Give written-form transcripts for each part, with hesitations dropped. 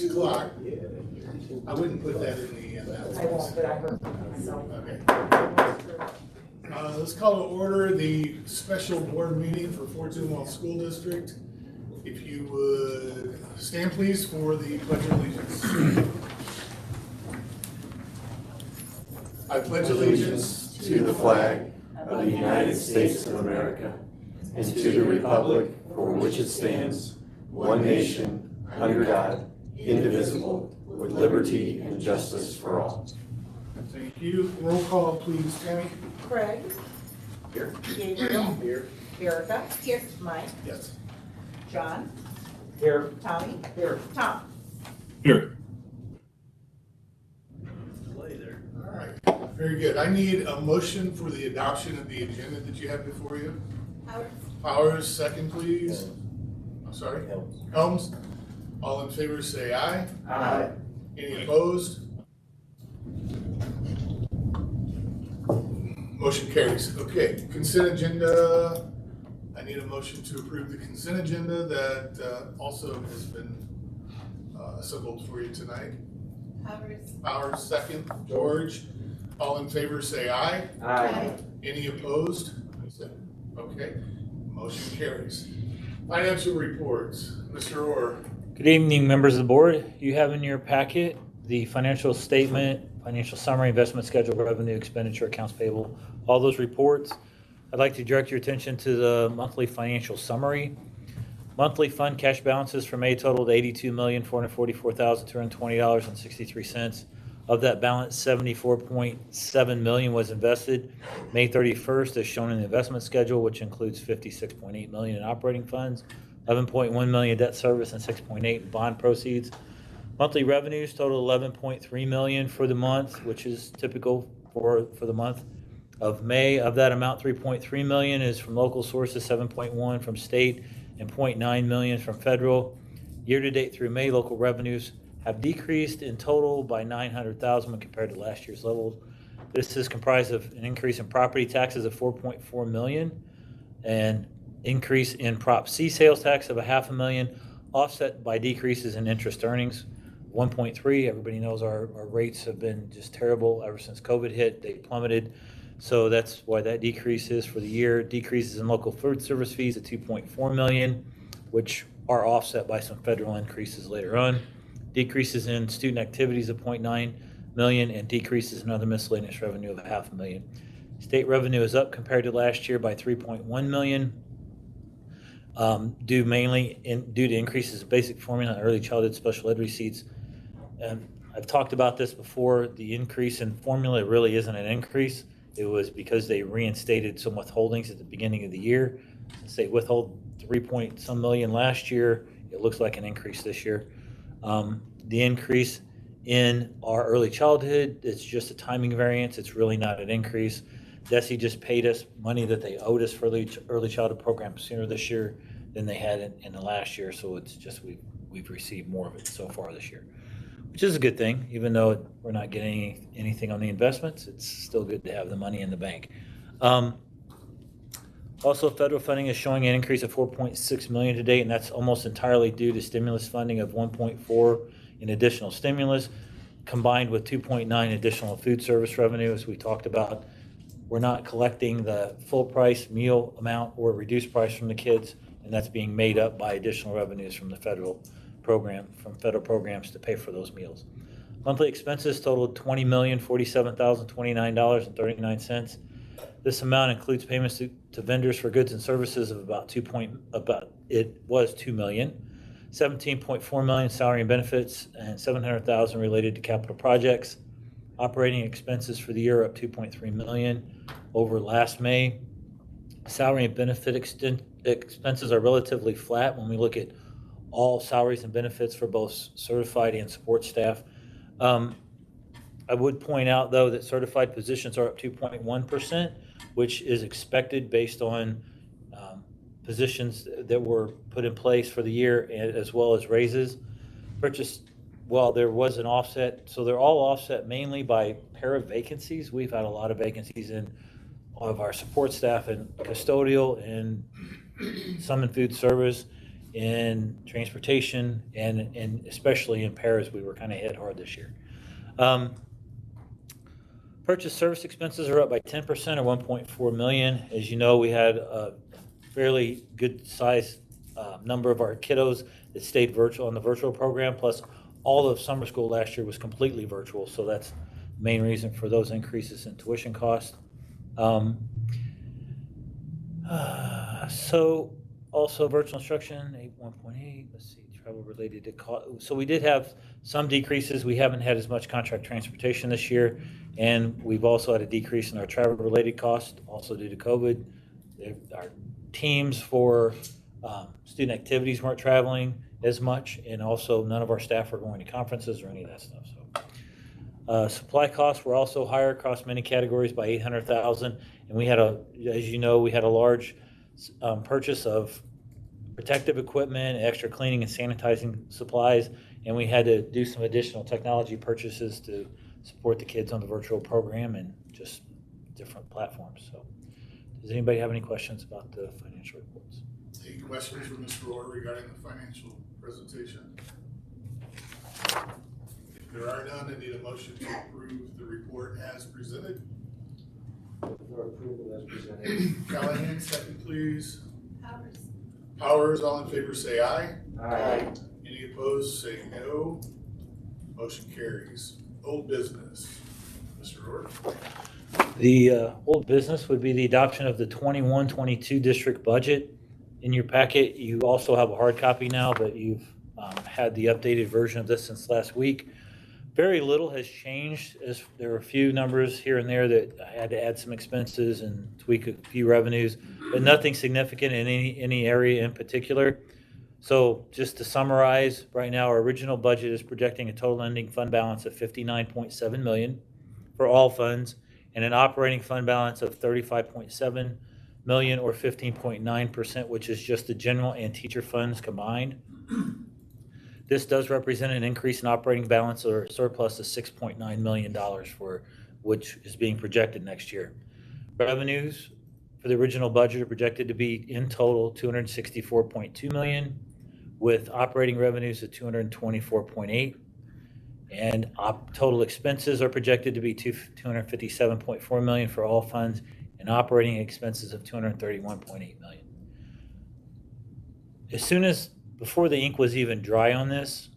6 o'clock. I wouldn't put that in the announcements. I won't, but I heard myself. Okay. Let's call to order the special board meeting for Fort Zumwalt School District. If you would stand please for the Pledge of Allegiance. I pledge allegiance to the flag of the United States of America and to the republic for which it stands, one nation, under God, indivisible, with liberty and justice for all. Thank you. Roll call, please, Tammy. Craig. Here. Gabriel. Here. Erica. Here. Mike. Yes. John. Here. Tommy. Here. Tom. Here. All right, very good. I need a motion for the adoption of the agenda that you have before you. Powers, second, please. I'm sorry. Helms. All in favor say aye. Aye. Any opposed? Motion carries. Okay, consent agenda. I need a motion to approve the consent agenda that also has been assembled for you tonight. Powers, second. George. All in favor say aye. Aye. Any opposed? Okay, motion carries. Financial reports. Mr. Orr. Good evening, members of the board. You have in your packet the financial statement, financial summary, investment schedule, revenue, expenditure, accounts payable, all those reports. I'd like to direct your attention to the monthly financial summary. Monthly fund cash balances for May totaled $82,444,220.63. Of that balance, $74.7 million was invested May 31st, as shown in the investment schedule, which includes $56.8 million in operating funds, $11.1 million debt service, and $6.8 million bond proceeds. Monthly revenues total $11.3 million for the month, which is typical for the month of May. Of that amount, $3.3 million is from local sources, $7.1 million from state, and $0.9 million from federal. Year-to-date through May, local revenues have decreased in total by $900,000 when compared to last year's levels. This is comprised of an increase in property taxes of $4.4 million, and increase in Prop C sales tax of $500,000, offset by decreases in interest earnings, 1.3. Everybody knows our rates have been just terrible ever since COVID hit. They plummeted. So that's why that decrease is for the year. Decreases in local food service fees at $2.4 million, which are offset by some federal increases later on. Decreases in student activities of $0.9 million, and decreases in other miscellaneous revenue of $500,000. State revenue is up compared to last year by $3.1 million, due to increases in basic formula and early childhood special ed receipts. I've talked about this before. The increase in formula really isn't an increase. It was because they reinstated some withholdings at the beginning of the year. Since they withhold $3 million last year, it looks like an increase this year. The increase in our early childhood, it's just a timing variance. It's really not an increase. DESE just paid us money that they owed us for the early childhood program sooner this year than they had in the last year. So it's just we've received more of it so far this year, which is a good thing. Even though we're not getting anything on the investments, it's still good to have the money in the bank. Also, federal funding is showing an increase of $4.6 million to date, and that's almost entirely due to stimulus funding of $1.4 million in additional stimulus, combined with $2.9 million additional food service revenue. As we talked about, we're not collecting the full price meal amount or reduced price from the kids, and that's being made up by additional revenues from the federal programs to pay for those meals. Monthly expenses totaled $20,047,029.39. This amount includes payments to vendors for goods and services of about $2 million, $17.4 million salary and benefits, and $700,000 related to capital projects. Operating expenses for the year are up $2.3 million over last May. Salary and benefit expenses are relatively flat when we look at all salaries and benefits for both certified and support staff. I would point out, though, that certified positions are up 2.1%, which is expected based on positions that were put in place for the year, as well as raises. Well, there was an offset, so they're all offset mainly by para vacancies. We've had a lot of vacancies in of our support staff and custodial, and some in food service, in transportation, and especially in Paris, we were kind of hit hard this year. Purchase service expenses are up by 10% or 1.4 million. As you know, we had a fairly good size number of our kiddos that stayed virtual on the virtual program, plus all of summer school last year was completely virtual, so that's the main reason for those increases in tuition costs. So also virtual instruction, 1.8, let's see, travel related to cost. So we did have some decreases. We haven't had as much contract transportation this year, and we've also had a decrease in our travel related costs, also due to COVID. Our teams for student activities weren't traveling as much, and also none of our staff are going to conferences or any of that stuff. So supply costs were also higher across many categories by $800,000, and we had as you know, we had a large purchase of protective equipment, extra cleaning and sanitizing supplies, and we had to do some additional technology purchases to support the kids on the virtual program and just different platforms. So does anybody have any questions about the financial reports? Any questions for Mr. Orr regarding the financial presentation? If there are none, I need a motion to approve the report as presented. For approval as presented. Callahan, second please. Powers. Powers, all in favor say aye. Aye. Any opposed say no. Motion carries. Old business. Mr. Orr. The old business would be the adoption of the 21-22 district budget. In your packet, you also have a hard copy now, but you've had the updated version of this since last week. Very little has changed, as there are a few numbers here and there that I had to add some expenses and tweak a few revenues, but nothing significant in any area in particular. So just to summarize, right now our original budget is projecting a total ending fund balance of $59.7 million for all funds, and an operating fund balance of $35.7 million or 15.9%, which is just the general and teacher funds combined. This does represent an increase in operating balance or surplus of $6.9 million for which is being projected next year. Revenues for the original budget are projected to be in total $264.2 million, with operating revenues of $224.8, and total expenses are projected to be $257.4 million for all funds, and operating expenses of $231.8 million. Before the ink was even dry on this,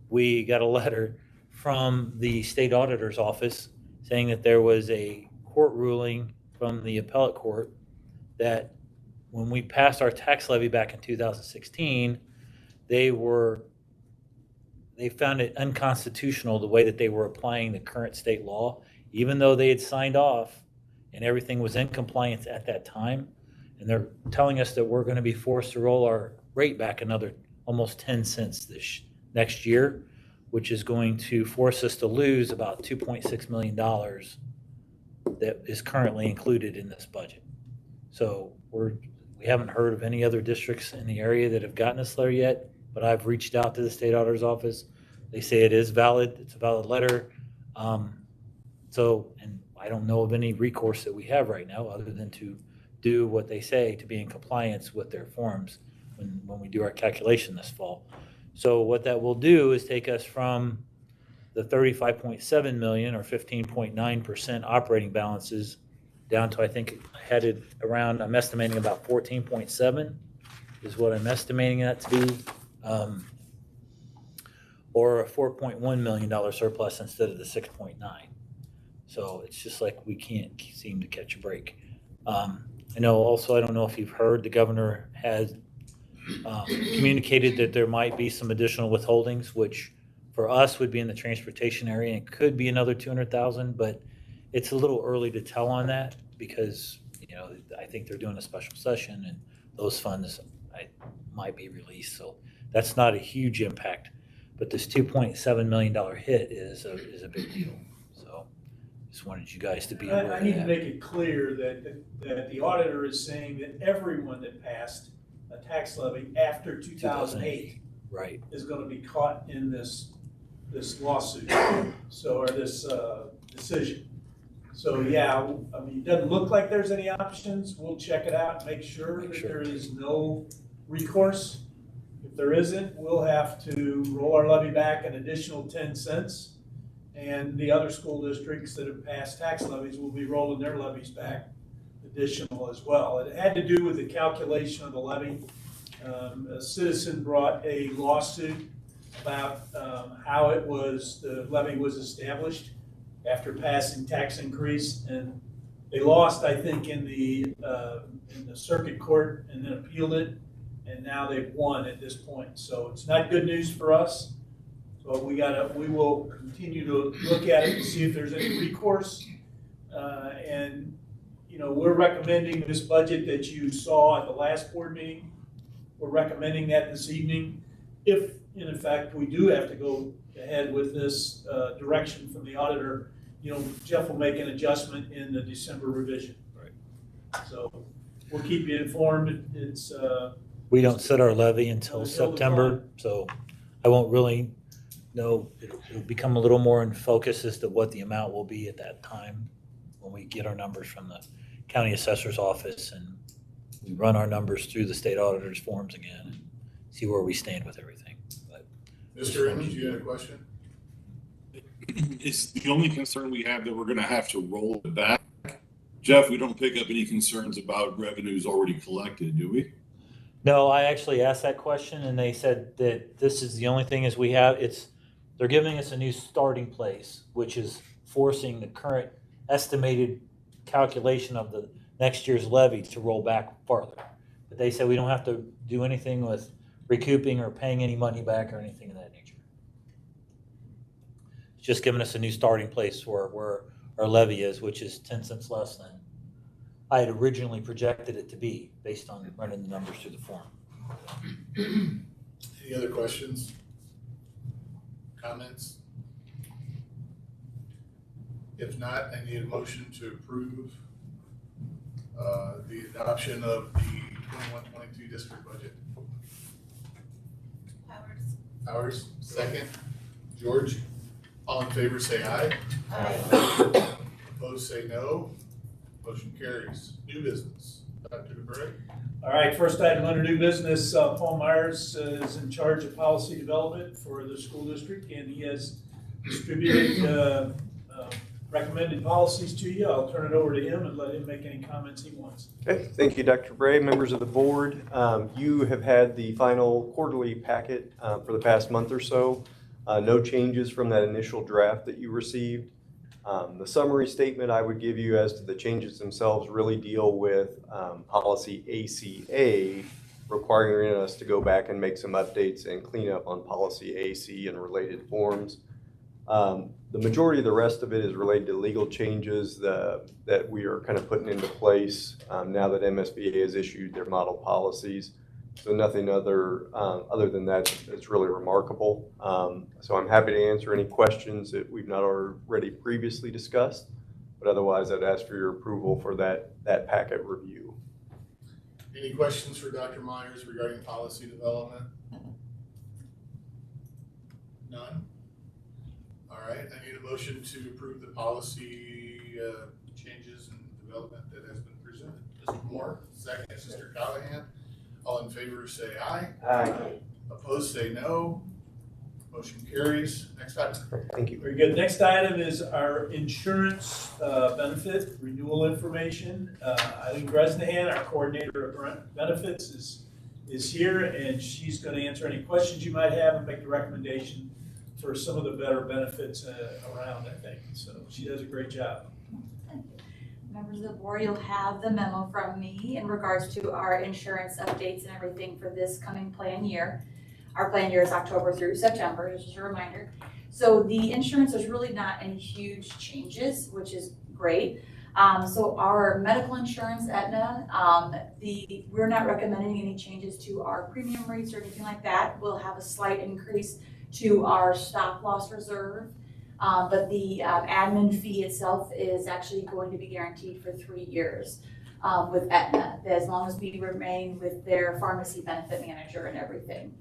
we got a letter from the state auditor's office saying that there was a court ruling from the appellate court that when we passed our tax levy back in 2016, they found it unconstitutional the way that they were applying the current state law, even though they had signed off and everything was in compliance at that time. And they're telling us that we're going to be forced to roll our rate back another almost 10 cents this next year, which is going to force us to lose about $2.6 million that is currently included in this budget. So we haven't heard of any other districts in the area that have gotten this letter yet, but I've reached out to the state auditor's office. They say it is valid. It's a valid letter. And I don't know of any recourse that we have right now other than to do what they say to be in compliance with their forms when we do our calculation this fall. So what that will do is take us from the $35.7 million or 15.9% operating balances down to, I think, headed around, I'm estimating about 14.7 is what I'm estimating that to be, or a $4.1 million surplus instead of the 6.9. So it's just like we can't seem to catch a break. I know also, I don't know if you've heard, the governor has communicated that there might be some additional withholdings, which for us would be in the transportation area and could be another 200,000, but it's a little early to tell on that because, I think they're doing a special session and those funds might be released. So that's not a huge impact, but this $2.7 million hit is a big deal. So just wanted you guys to be aware of that. I need to make it clear that the auditor is saying that everyone that passed a tax levy after 2008 right, is going to be caught in this lawsuit, or this decision. So yeah, it doesn't look like there's any options. We'll check it out, make sure that there is no recourse. If there isn't, we'll have to roll our levy back an additional 10 cents. And the other school districts that have passed tax levies will be rolling their levies back additional as well. It had to do with the calculation of the levy. A citizen brought a lawsuit about how the levy was established after passing tax increase, and they lost, I think, in the circuit court and then appealed it, and now they've won at this point. So it's not good news for us. So we will continue to look at it and see if there's any recourse. And you know, we're recommending this budget that you saw at the last board meeting. We're recommending that this evening. If, in fact, we do have to go ahead with this direction from the auditor, you know, Jeff will make an adjustment in the December revision. Right. So we'll keep you informed. It's We don't set our levy until Until the September, time. so I won't really know. It'll become a little more in focus as to what the amount will be at that time when we get our numbers from the county assessor's office and we run our numbers through the state auditor's forms again and see where we stand with everything. But Mr. Emmons, you had a question? It's the only concern we have that we're gonna have to roll it back. Jeff, we don't pick up any concerns about revenues already collected, do we? no, I actually asked that question and they said that this is the only thing is we have, they're giving us a new starting place, which is forcing the current estimated calculation of the next year's levy to roll back farther. But they said we don't have to do anything with recouping or paying any money back or anything of that nature. It's just giving us a new starting place where our levy is, which is 10 cents less than I had originally projected it to be based on running the numbers through the form. Any other questions? Comments? If not, I need a motion to approve the adoption of the 21-22 district budget. Powers, second. George, all in favor say aye. Aye. Opposed say no. Motion carries. New business. Dr. DeBrey. all right. First item under new business, Paul Myers is in charge of policy development for the school district, and he has distributed recommended policies to you. I'll turn it over to him and let him make any comments he wants. Okay, thank you, Dr. Bray. Members of the board, you have had the final quarterly packet for the past month or so. No changes from that initial draft that you received. The summary statement I would give you as to the changes themselves really deal with policy ACA, requiring us to go back and make some updates and clean up on policy AC and related forms. The majority of the rest of it is related to legal changes that we are kind of putting into place now that MSBA has issued their model policies. So nothing other than that that's really remarkable. So I'm happy to answer any questions that we've not already previously discussed, but otherwise I'd ask for your approval for that packet review. Any questions for Dr. Myers regarding policy development? None? All right, I need a motion to approve the policy changes and development that has been presented. Mr. Moore, second. Mr. Callahan. All in favor say aye. Aye. Opposed say no. Motion carries. Next item. Thank you. Very good. Next item is our insurance benefit renewal information. Eileen Bresnahan, our coordinator of benefits, is here, and she's going to answer any questions you might have and make the recommendation for some of the better benefits around, I think. So she does a great job. Members of the board, you'll have the memo from me in regards to our insurance updates and everything for this coming plan year. Our plan year is October through September, just a reminder. So the insurance, there's really not any huge changes, which is great. So our medical insurance, Aetna, we're not recommending any changes to our premium rates or anything like that. We'll have a slight increase to our stop loss reserve. But the admin fee itself is actually going to be guaranteed for 3 years with Aetna, as long as we remain with their pharmacy benefit manager and everything.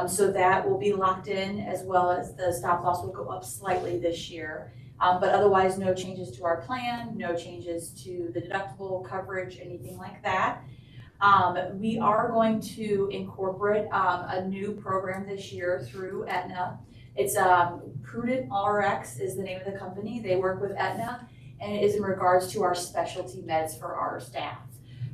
So that will be locked in, as well as the stop loss will go up slightly this year. But otherwise, no changes to our plan, no changes to the deductible coverage, anything like that. We are going to incorporate a new program this year through Aetna. It's Prudent RX is the name of the company. They work with Aetna, and it is in regards to our specialty meds for our staff.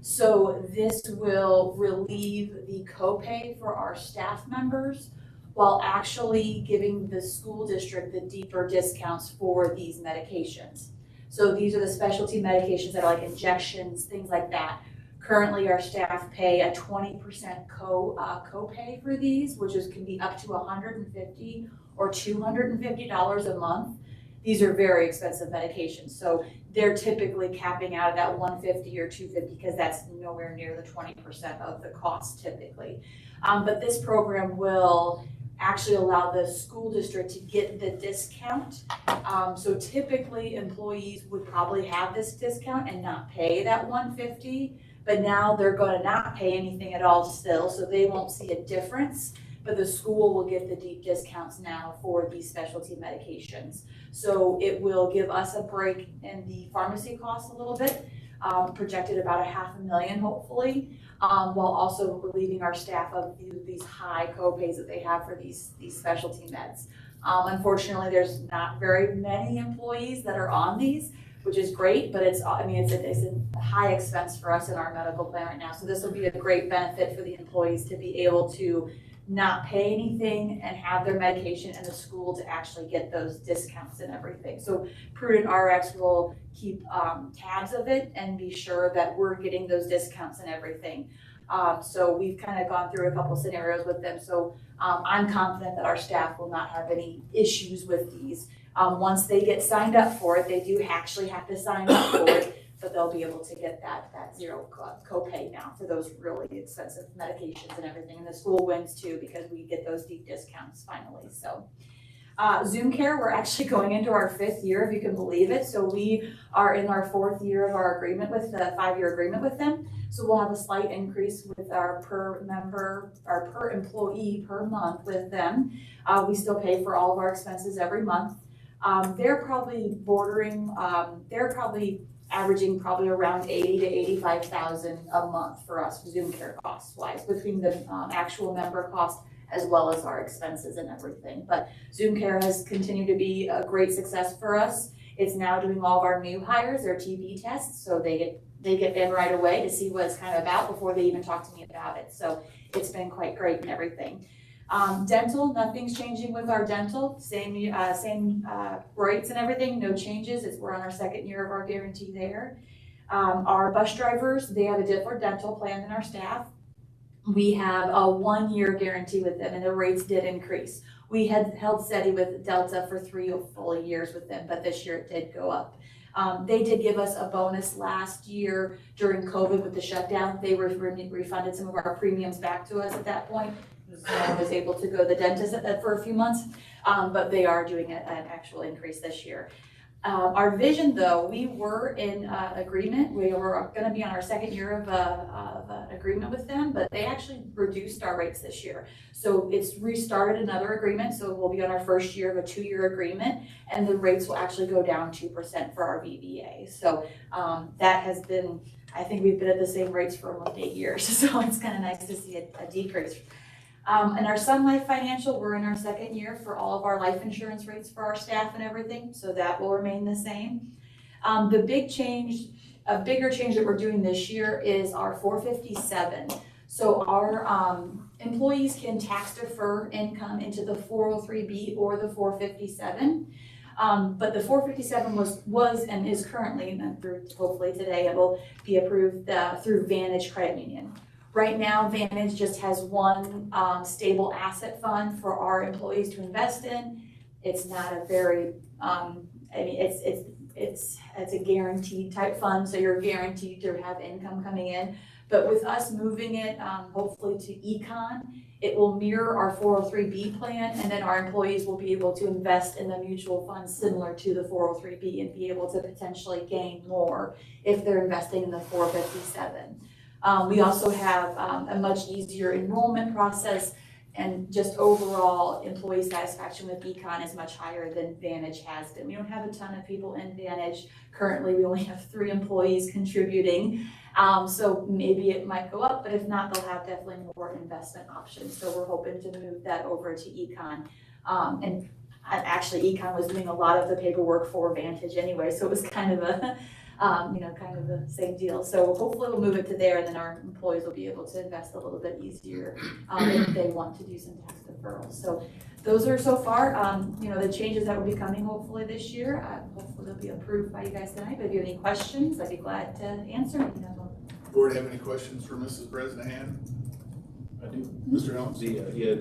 So this will relieve the copay for our staff members while actually giving the school district the deeper discounts for these medications. So these are the specialty medications that are like injections, things like that. Currently, our staff pay a 20% copay for these, which can be up to $150 or $250 a month. These are very expensive medications, so they're typically capping out at that $150 or $250 because that's nowhere near the 20% of the cost typically. But this program will actually allow the school district to get the discount. So typically, employees would probably have this discount and not pay that $150. But now they're going to not pay anything at all still, so they won't see a difference. But the school will get the deep discounts now for these specialty medications. So it will give us a break in the pharmacy costs a little bit, projected about $500,000 hopefully, while also relieving our staff of these high copays that they have for these specialty meds. Unfortunately, there's not very many employees that are on these, which is great, but it's a high expense for us in our medical plan right now. So this will be a great benefit for the employees to be able to not pay anything and have their medication, and the school to actually get those discounts and everything. So Prudent RX will keep tabs of it and be sure that we're getting those discounts and everything. So we've kind of gone through a couple scenarios with them. So I'm confident that our staff will not have any issues with these. Once they get signed up for it, they do actually have to sign up for it, but they'll be able to get that zero copay now for those really expensive medications and everything. And the school wins too because we get those deep discounts finally. So ZoomCare, we're actually going into our 5th year, if you can believe it. So we are in our 4th year of our agreement with the 5-year agreement with them. So we'll have a slight increase with our per employee per month with them. We still pay for all of our expenses every month. They're probably averaging around $80,000 to $85,000 a month for us, ZoomCare costs wise, between the actual member cost as well as our expenses and everything. But ZoomCare has continued to be a great success for us. It's now doing all of our new hires, their TB tests, so they get in right away to see what it's kind of about before they even talk to me about it. So it's been quite great and everything. Dental, nothing's changing with our dental, same rates and everything, no changes. We're on our 2nd year of our guarantee there. Our bus drivers, they have a different dental plan than our staff. We have a 1-year guarantee with them, and the rates did increase. We had held steady with Delta for 3 full years with them, but this year it did go up. They did give us a bonus last year during COVID with the shutdown. They refunded some of our premiums back to us at that point. I was able to go to the dentist for a few months, but they are doing an actual increase this year. Our vision, though, we were in agreement. We were going to be on our 2nd year of an agreement with them, but they actually reduced our rates this year. So it's restarted another agreement. So we'll be on our 1st year of a 2-year agreement, and the rates will actually go down 2% for our VBA. So that has been, I think we've been at the same rates for almost 8 years. So it's kind of nice to see a decrease. And our Sun Life Financial, we're in our 2nd year for all of our life insurance rates for our staff and everything, so that will remain the same. The bigger change that we're doing this year is our 457. So our employees can tax defer income into the 403B or the 457. But the 457 was and is currently, and through hopefully today, it will be approved through Vantage Credit Union. Right now, Vantage just has one stable asset fund for our employees to invest in. It's not a very, it's a guaranteed type fund, so you're guaranteed to have income coming in. But with us moving it, hopefully to Econ, it will mirror our 403B plan, and then our employees will be able to invest in the mutual funds similar to the 403B and be able to potentially gain more if they're investing in the 457. We also have a much easier enrollment process. And just overall employee satisfaction with Econ is much higher than Vantage has been. We don't have a ton of people in Vantage. Currently, we only have 3 employees contributing. So maybe it might go up, but if not, they'll have definitely more investment options. So we're hoping to move that over to Econ. And actually, Econ was doing a lot of the paperwork for Vantage anyway, so it was kind of a, kind of the same deal. So hopefully we'll move it to there, and then our employees will be able to invest a little bit easier if they want to do some tax deferrals. So those are so far, the changes that will be coming hopefully this year. Hopefully they'll be approved by you guys tonight. But if you have any questions, I'd be glad to answer. Board have any questions for Mrs. Bresnahan? I do. Mr. Helms?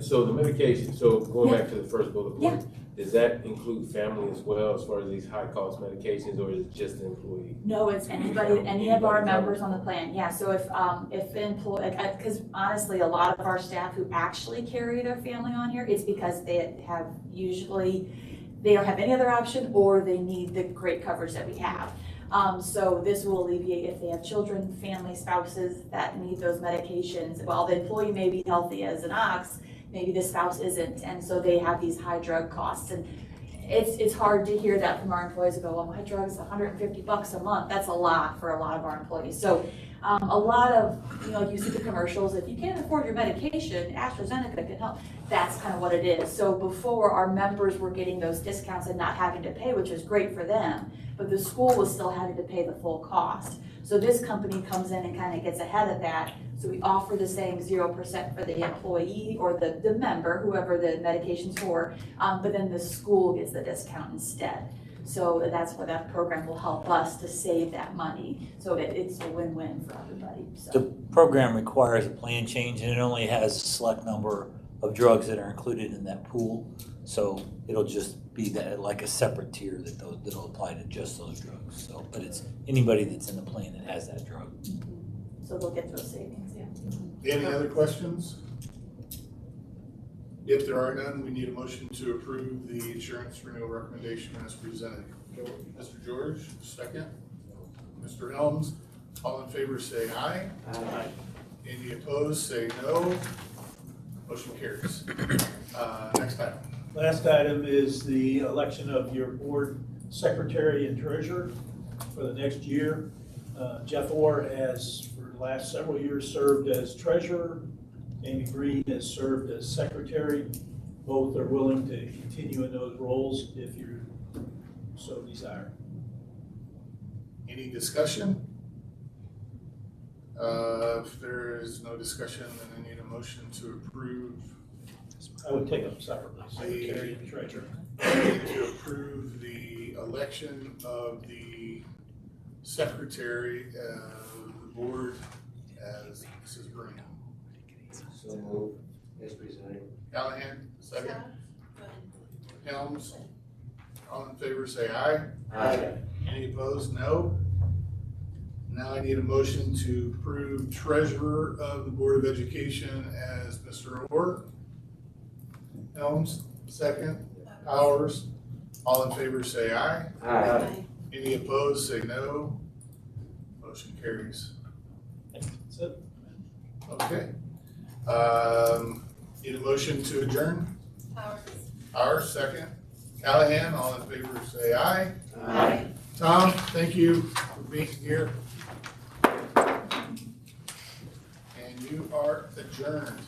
So the medication, so going back to the first bullet Yeah. point, does that include family as well as far as these high cost medications, or is it just the employee? No, it's anybody, any of our members on the plan, yeah, so if because honestly, a lot of our staff who actually carry their family on here, it's because they don't have any other option, or they need the great coverage that we have. So this will alleviate if they have children, family, spouses that need those medications. While the employee may be healthy as an ox, maybe the spouse isn't, and so they have these high drug costs. And it's hard to hear that from our employees who go, well, my drug is $150 a month. That's a lot for a lot of our employees. So a lot of, like you see the commercials, if you can't afford your medication, AstraZeneca can help. That's kind of what it is. So before, our members were getting those discounts and not having to pay, which is great for them, but the school was still having to pay the full cost. So this company comes in and kind of gets ahead of that. So we offer the same 0% for the employee or the member, whoever the medication's for, but then the school gets the discount instead. So that's what that program will help us to save that money. So it's a win-win for everybody. So. The program requires a plan change, and it only has a select number of drugs that are included in that pool. So it'll just be that like a separate tier that'll apply to just those drugs. So, but it's anybody that's in the plan that has that drug. So they'll get those savings, yeah. Any other questions? If there are none, we need a motion to approve the insurance renewal recommendation as presented. Mr. George, second. Mr. Helms, all in favor say aye. Aye. Any opposed, say no. Motion carries. Next item. Last item is the election of your board secretary and treasurer for the next year. Jeff Orr has, for the last several years, served as treasurer. Amy Green has served as secretary. Both are willing to continue in those roles if you so desire. Any discussion? If there is no discussion, then I need a motion to approve. I would take them separately, secretary and treasurer. To approve the election of the secretary of the board as Mrs. Green. So moved, as presented. Callahan, second. Helms, all in favor say aye. Aye. Any opposed, no. Now I need a motion to approve treasurer of the Board of Education as Mr. Orr. Helms, second. Powers, all in favor say aye. Aye. Any opposed, say no. Motion carries. That's it. Okay. Need a motion to adjourn? Powers, second. Callahan, all in favor say aye. Aye. Tom, thank you for being here. And you are adjourned.